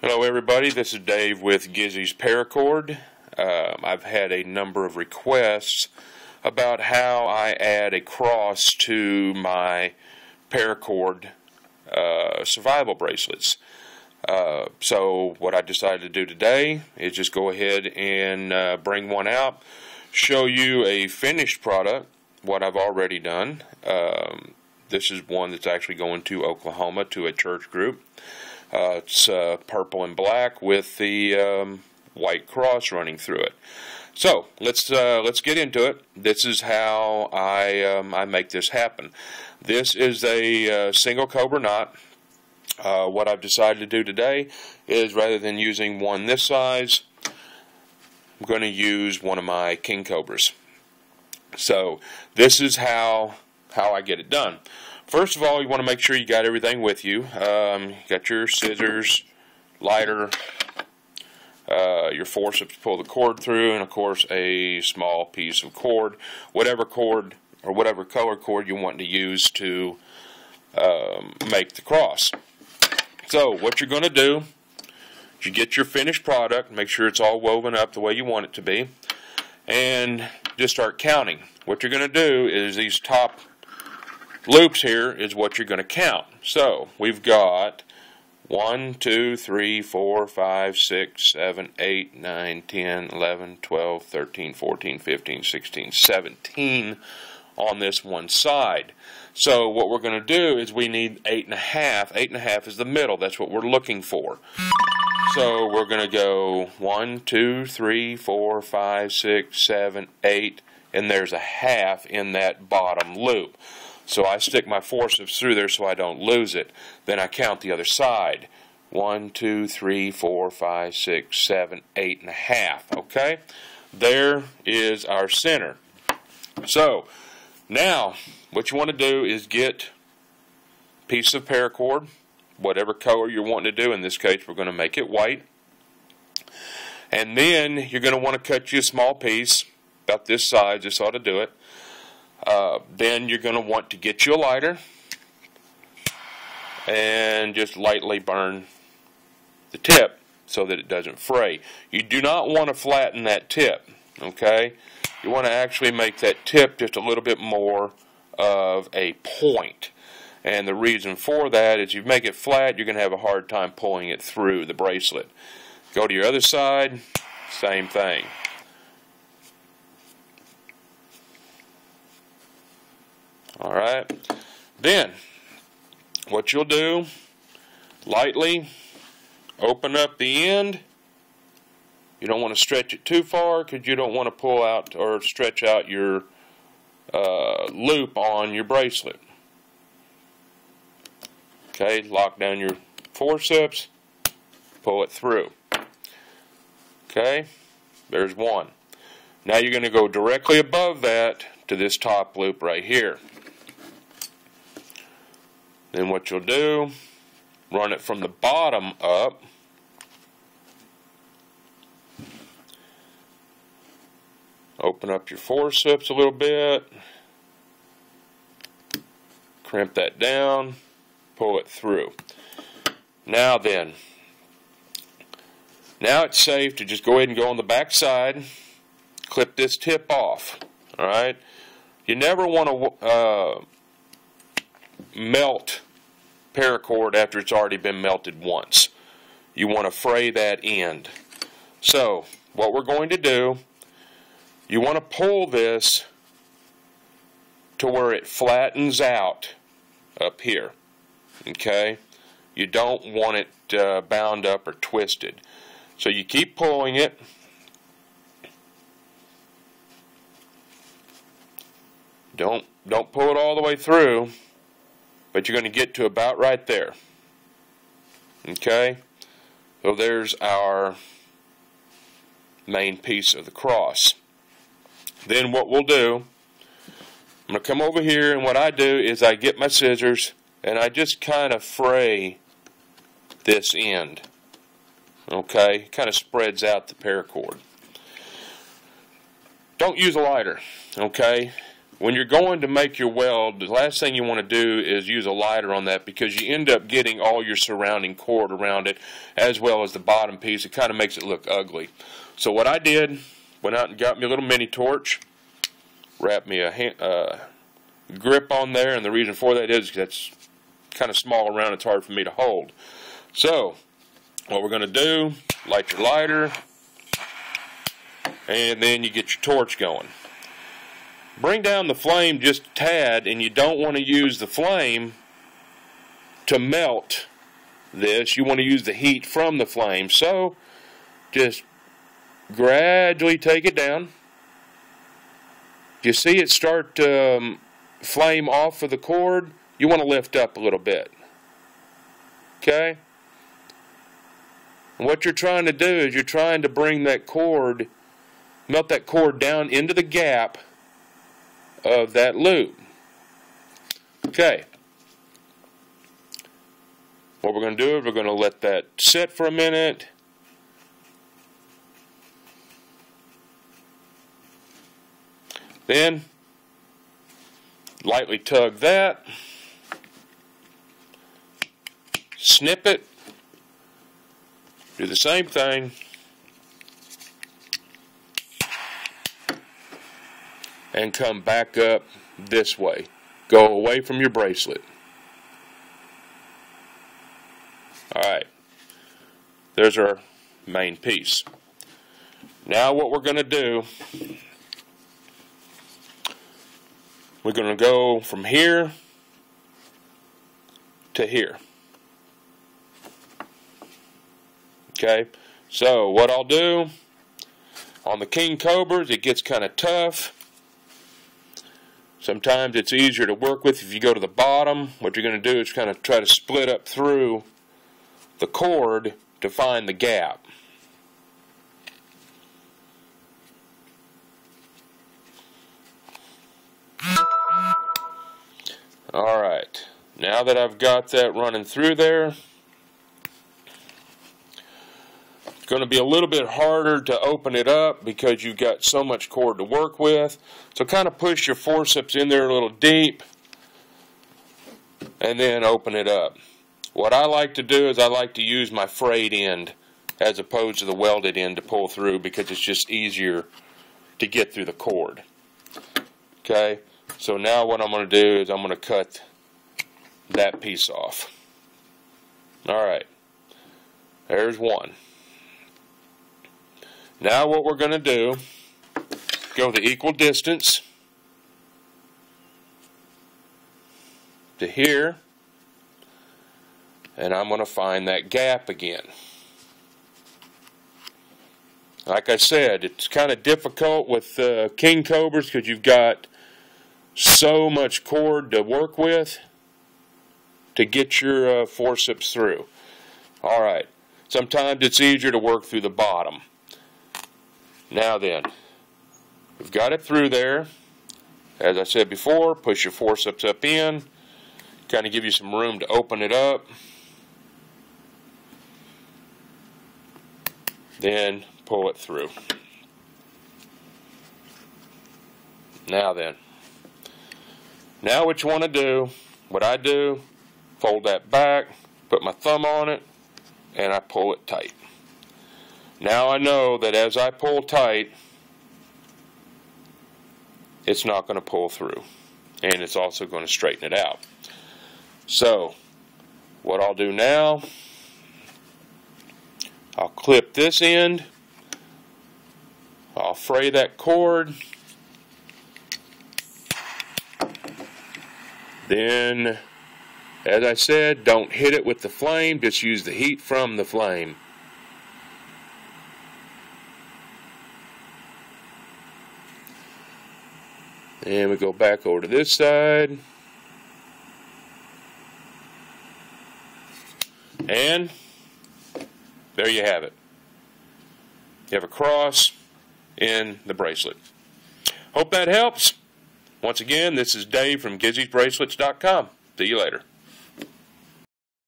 Hello everybody, this is Dave with Gizzys Paracord. I've had a number of requests about how I add a cross to my Paracord survival bracelets. So what I decided to do today is just go ahead and bring one out, show you a finished product, what I've already done. This is one that's actually going to Oklahoma to a church group. It's purple and black with the white cross running through it. So let's get into it. This is how I make this happen. This is a single cobra knot. What I've decided to do today is, rather than using one this size, I'm going to use one of my king cobras. So this is how I get it done. First of all, you want to make sure you got everything with you. You got your scissors, lighter, your forceps to pull the cord through, and of course a small piece of cord, whatever cord or whatever color cord you want to use to make the cross. So what you're going to do is you get your finished product, make sure it's all woven up the way you want it to be, and just start counting. What you're going to do is these top loops here is what you're going to count. So we've got 1, 2, 3, 4, 5, 6, 7, 8, 9, 10, 11, 12, 13, 14, 15, 16, 17 on this one side. So what we're going to do is we need 8.5. 8.5 is the middle. That's what we're looking for. So we're going to go 1, 2, 3, 4, 5, 6, 7, 8, and there's a half in that bottom loop. So I stick my forceps through there so I don't lose it. Then I count the other side. 1, 2, 3, 4, 5, 6, 7, 8.5. Okay? There is our center. So now what you want to do is get a piece of paracord, whatever color you're wanting to do. In this case, we're going to make it white. And then you're going to want to cut you a small piece, about this size. This ought to do it. Then you're going to want to get you a lighter and just lightly burn the tip so that it doesn't fray. You do not want to flatten that tip, okay? You want to actually make that tip just a little bit more of a point. And the reason for that is, if you make it flat, you're going to have a hard time pulling it through the bracelet. Go to your other side, same thing. Alright, then what you'll do, lightly open up the end. You don't want to stretch it too far because you don't want to pull out or stretch out your loop on your bracelet. Okay, lock down your forceps, pull it through. Okay, there's one. Now you're going to go directly above that to this top loop right here. Then what you'll do, run it from the bottom up. Open up your forceps a little bit. Crimp that down. Pull it through. Now then, now it's safe to just go ahead and go on the back side. Clip this tip off. Alright? You never want to melt paracord after it's already been melted once. You want to fray that end. So what we're going to do, you want to pull this to where it flattens out up here. Okay? You don't want it bound up or twisted. So you keep pulling it. Don't pull it all the way through, but you're going to get to about right there. Okay? So there's our main piece of the cross. Then what we'll do, I'm going to come over here, and what I do is I get my scissors and I just kind of fray this end. Okay? Kind of spreads out the paracord. Don't use a lighter. Okay? when you're going to make your weld, the last thing you want to do is use a lighter on that, because you end up getting all your surrounding cord around it as well as the bottom piece. It kind of makes it look ugly. So what I did, went out and got me a little mini torch, wrapped me a grip on there, and the reason for that is that's kind of small around, it's hard for me to hold. So what we're going to do, light your lighter, and then you get your torch going. Bring down the flame just a tad, and you don't want to use the flame to melt this. You want to use the heat from the flame. So just gradually take it down. You see it start to flame off of the cord, you want to lift up a little bit. Okay? And what you're trying to do is you're trying to bring that cord, melt that cord down into the gap of that loop. Okay. What we're going to do is we're going to let that sit for a minute. Then lightly tug that, snip it, do the same thing, and come back up this way. Go away from your bracelet. Alright, there's our main piece. Now what we're going to do, we're going to go from here to here. Okay, so what I'll do, on the King Cobras it gets kind of tough. Sometimes it's easier to work with if you go to the bottom. What you're going to do is kind of try to split up through the cord to find the gap. Alright, now that I've got that running through there, it's going to be a little bit harder to open it up because you've got so much cord to work with. So kind of push your forceps in there a little deep and then open it up. What I like to do is I like to use my frayed end as opposed to the welded end to pull through, because it's just easier to get through the cord. Okay, so now what I'm going to do is I'm going to cut that piece off. Alright, there's one. Now what we're going to do, go the equal distance to here, and I'm going to find that gap again. Like I said, it's kind of difficult with King Cobras because you've got so much cord to work with to get your forceps through. Alright, sometimes it's easier to work through the bottom. Now then, we've got it through there. As I said before, push your forceps up in, kind of give you some room to open it up. Then pull it through. Now then, now what you want to do, what I do, fold that back, put my thumb on it, and I pull it tight. Now I know that as I pull tight, it's not going to pull through, and it's also going to straighten it out. So what I'll do now, I'll clip this end, I'll fray that cord, then as I said, don't hit it with the flame, just use the heat from the flame. And we go back over to this side. And there you have it. You have a cross in the bracelet. Hope that helps. Once again, this is Dave from GizzysBracelets.com. See you later.